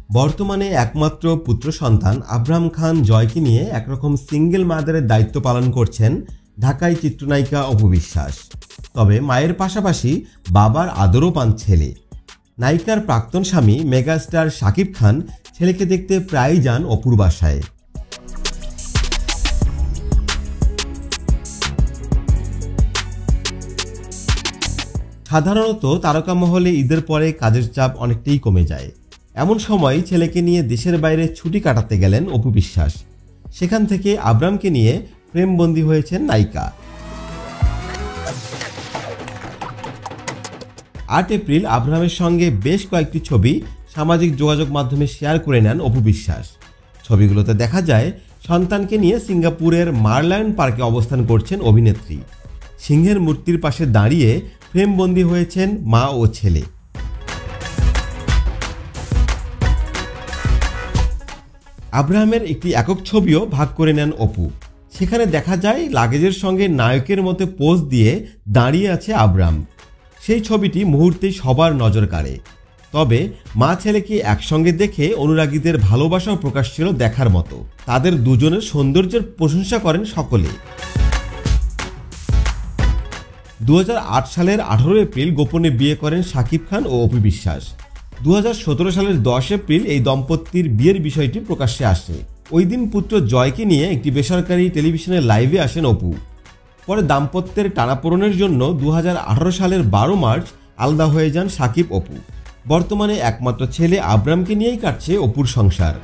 বর্তমানে একমাত্র পুত্র সন্তান আব্রাহাম খান জয়কে নিয়ে একরকম সিঙ্গেল মাদারের দায়িত্ব পালন করছেন ঢাকাই চিত্রনায়িকা অপু বিশ্বাস। তবে মায়ের পাশাপাশি বাবার আদরও পান ছেলে। নায়িকার প্রাক্তন স্বামী মেগাস্টার শাকিব খান ছেলেকে দেখতে প্রায়ই যান অপুর বাসায়। সাধারণত তারকা মহলে ঈদের পরে কাজের চাপ অনেকটাই কমে যায়। এমন সময় ছেলেকে নিয়ে দেশের বাইরে ছুটি কাটাতে গেলেন অপু বিশ্বাস। সেখান থেকে আব্রামকে নিয়ে ফ্রেমবন্দি হয়েছেন নায়িকা। 8 এপ্রিল আব্রাহামের সঙ্গে বেশ কয়েকটি ছবি সামাজিক যোগাযোগ মাধ্যমে শেয়ার করে নেন অপু বিশ্বাস। ছবিগুলোতে দেখা যায় সন্তানকে নিয়ে সিঙ্গাপুরের মারলায়ন পার্কে অবস্থান করছেন অভিনেত্রী। সিংহের মূর্তির পাশে দাঁড়িয়ে ফ্রেমবন্দি হয়েছেন মা ও ছেলে। আব্রাহামের একটি একক ছবিও ভাগ করে নেন অপু। সেখানে দেখা যায় লাগেজের সঙ্গে নায়কের মতো পোজ দিয়ে দাঁড়িয়ে আছে আব্রাহাম। সেই ছবিটি মুহূর্তেই সবার নজর কাড়ে। তবে মা ছেলেকে একসঙ্গে দেখে অনুরাগীদের ভালোবাসাও প্রকাশ ছিল দেখার মতো। তাদের দুজনের সৌন্দর্যের প্রশংসা করেন সকলে। 2008 সালের 18 এপ্রিল গোপনে বিয়ে করেন শাকিব খান ও অপু বিশ্বাস। 2017 সালের 10 এপ্রিল এই দম্পতির বিয়ের বিষয়টি প্রকাশ্যে আসে। ওই দিন পুত্র জয়কে নিয়ে একটি বেসরকারি টেলিভিশনের লাইভে আসেন অপু। পরে দাম্পত্যের টানাপোড়েনের জন্য 2018 সালের 12 মার্চ আলাদা হয়ে যান শাকিব অপু। বর্তমানে একমাত্র ছেলে আব্রামকে নিয়েই কাটছে অপুর সংসার।